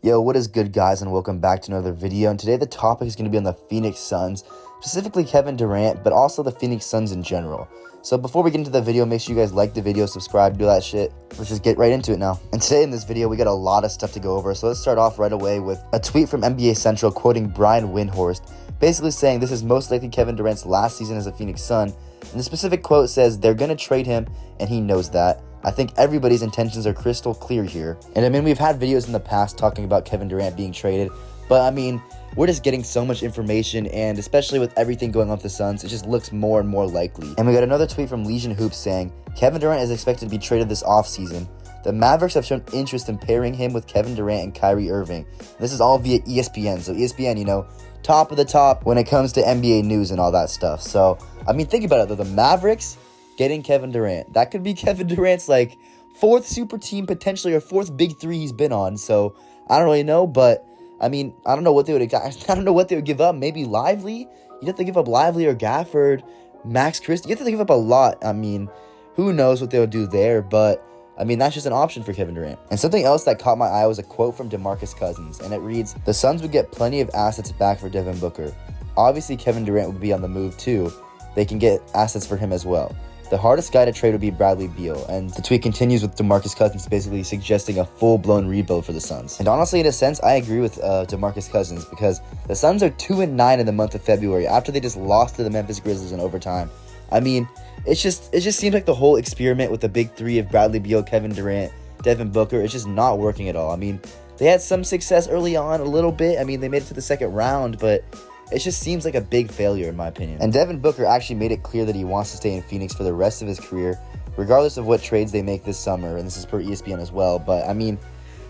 Yo, what is good, guys, and welcome back to another video. And today the topic is going to be on the Phoenix Suns, specifically Kevin Durant, but also the Phoenix Suns in general. So before we get into the video, make sure you guys like the video, subscribe, do that shit. Let's just get right into it now. And today in this video, we got a lot of stuff to go over. So let's start off right away with a tweet from NBA Central quoting Brian Windhorst, basically saying this is most likely Kevin Durant's last season as a Phoenix Sun. And the specific quote says they're going to trade him, and he knows that. I think everybody's intentions are crystal clear here. And I mean, we've had videos in the past talking about Kevin Durant being traded, but I mean, we're just getting so much information, and especially with everything going on with the Suns, it just looks more and more likely. And we got another tweet from Legion Hoops saying, Kevin Durant is expected to be traded this offseason. The Mavericks have shown interest in pairing him with Kevin Durant and Kyrie Irving. This is all via ESPN, so ESPN, you know, top of the top when it comes to NBA news and all that stuff. So, I mean, think about it, though. The Mavericks getting Kevin Durant, that could be Kevin Durant's like fourth super team potentially, or fourth big three he's been on. So I don't really know, but I mean, I don't know what they would give up. Maybe Lively. You'd have to give up Lively or Gafford, Max Christie. You have to give up a lot. I mean, who knows what they would do there, but I mean, that's just an option for Kevin Durant. And something else that caught my eye was a quote from DeMarcus Cousins, and it reads, the Suns would get plenty of assets back for Devin Booker. Obviously, Kevin Durant would be on the move too. They can get assets for him as well. The hardest guy to trade would be Bradley Beal, and the tweet continues with DeMarcus Cousins basically suggesting a full-blown rebuild for the Suns. And honestly, in a sense, I agree with DeMarcus Cousins, because the Suns are 2-9 in the month of February after they just lost to the Memphis Grizzlies in overtime. I mean, it just seems like the whole experiment with the big three of Bradley Beal, Kevin Durant, Devin Booker, it's just not working at all. I mean, they had some success early on, a little bit. I mean, they made it to the second round, but it just seems like a big failure in my opinion. And Devin Booker actually made it clear that he wants to stay in Phoenix for the rest of his career, regardless of what trades they make this summer, and this is per ESPN as well. But I mean,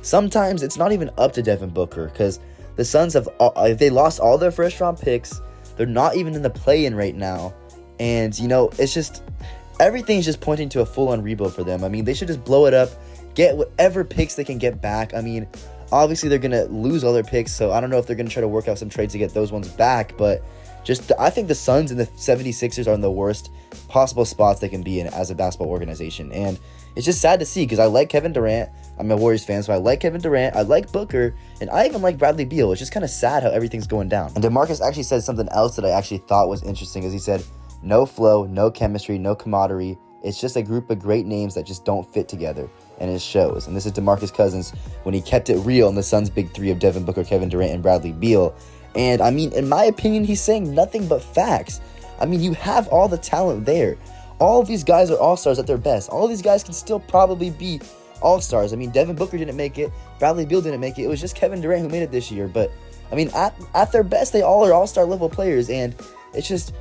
sometimes it's not even up to Devin Booker, because the Suns they lost all their first round picks. They're not even in the play-in right now. And, you know, it's just, everything's just pointing to a full-on rebuild for them. I mean, they should just blow it up, get whatever picks they can get back. I mean, obviously, they're going to lose all their picks, so I don't know if they're going to try to work out some trades to get those ones back, but I think the Suns and the 76ers are in the worst possible spots they can be in as a basketball organization, and it's just sad to see, because I like Kevin Durant. I'm a Warriors fan, so I like Kevin Durant, I like Booker, and I even like Bradley Beal. It's just kind of sad how everything's going down. And DeMarcus actually said something else that I actually thought was interesting, is he said, no flow, no chemistry, no camaraderie. It's just a group of great names that just don't fit together, and it shows. And this is DeMarcus Cousins when he kept it real in the Suns' big three of Devin Booker, Kevin Durant, and Bradley Beal. And I mean, in my opinion, he's saying nothing but facts. I mean, you have all the talent there. All of these guys are all-stars at their best. All of these guys can still probably be all-stars. I mean, Devin Booker didn't make it. Bradley Beal didn't make it. It was just Kevin Durant who made it this year. But I mean, at their best, they all are all-star level players, and it's just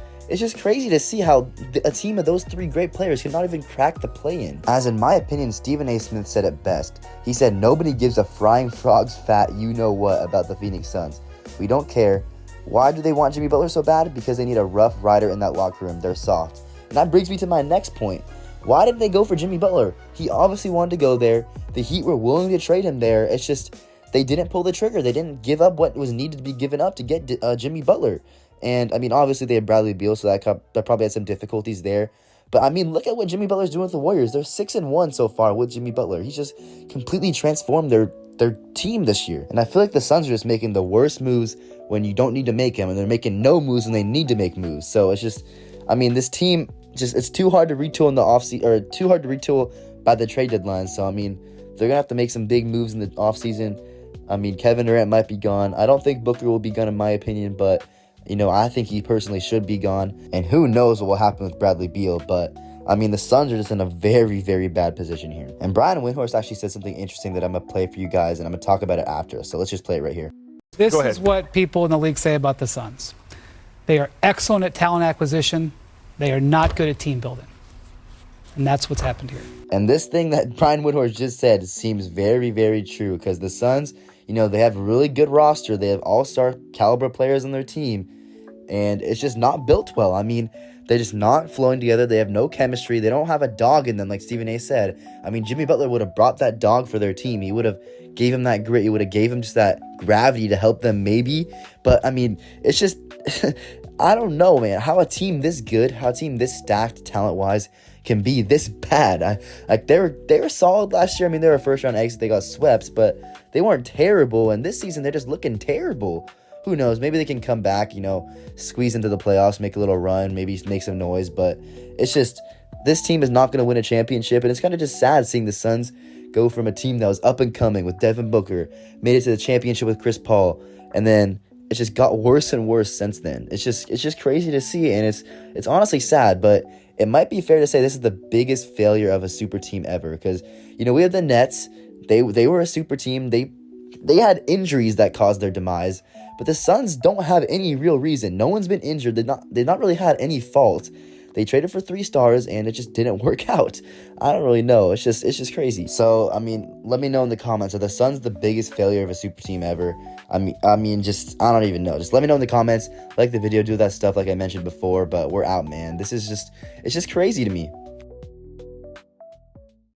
crazy to see how a team of those three great players cannot even crack the play-in. As in my opinion, Stephen A. Smith said it best. He said, nobody gives a frying frog's fat you-know-what about the Phoenix Suns. We don't care. Why do they want Jimmy Butler so bad? Because they need a rough rider in that locker room. They're soft. And that brings me to my next point. Why did they go for Jimmy Butler? He obviously wanted to go there. The Heat were willing to trade him there. It's just they didn't pull the trigger. They didn't give up what was needed to be given up to get Jimmy Butler. And, I mean, obviously they had Bradley Beal, so that probably had some difficulties there. But, I mean, look at what Jimmy Butler's doing with the Warriors. They're 6-1 so far with Jimmy Butler. He's just completely transformed their team this year. And I feel like the Suns are just making the worst moves when you don't need to make them, and they're making no moves when they need to make moves. So, it's just, I mean, this team, it's too hard to retool in the offseason, or too hard to retool by the trade deadline. So, I mean, they're going to have to make some big moves in the offseason. I mean, Kevin Durant might be gone. I don't think Booker will be gone in my opinion, but you know, I think he personally should be gone. And who knows what will happen with Bradley Beal. But, I mean, the Suns are just in a very, very bad position here. And Brian Windhorst actually said something interesting that I'm going to play for you guys, and I'm going to talk about it after. So let's just play it right here. This is what people in the league say about the Suns. They are excellent at talent acquisition. They are not good at team building. And that's what's happened here. And this thing that Brian Windhorst just said seems very, very true, because the Suns, you know, they have a really good roster. They have all-star caliber players on their team. And it's just not built well. I mean, they're just not flowing together. They have no chemistry. They don't have a dog in them, like Stephen A. said. I mean, Jimmy Butler would have brought that dog for their team. He would have gave him that grit. He would have gave him just that gravity to help them maybe. But, I mean, it's just, I don't know, man, how a team this good, how a team this stacked talent-wise can be this bad. They were solid last year. I mean, they were a first-round exit. They got swept, but they weren't terrible, and this season they're just looking terrible. Who knows? Maybe they can come back, squeeze into the playoffs, make a little run, maybe make some noise. But it's just, this team is not going to win a championship. And it's kind of just sad seeing the Suns go from a team that was up and coming with Devin Booker, made it to the championship with Chris Paul, and then it just got worse and worse since then. It's just crazy to see, and it's honestly sad. But it might be fair to say this is the biggest failure of a super team ever, because we have the Nets. They were a super team. They had injuries that caused their demise, but the Suns don't have any real reason. No one's been injured. They've not really had any fault. They traded for 3 stars, and it just didn't work out. I don't really know. It's just crazy. So, let me know in the comments. Are the Suns the biggest failure of a super team ever? I don't even know. Just let me know in the comments. Like the video, do that stuff like I mentioned before, but we're out, man. It's just crazy to me.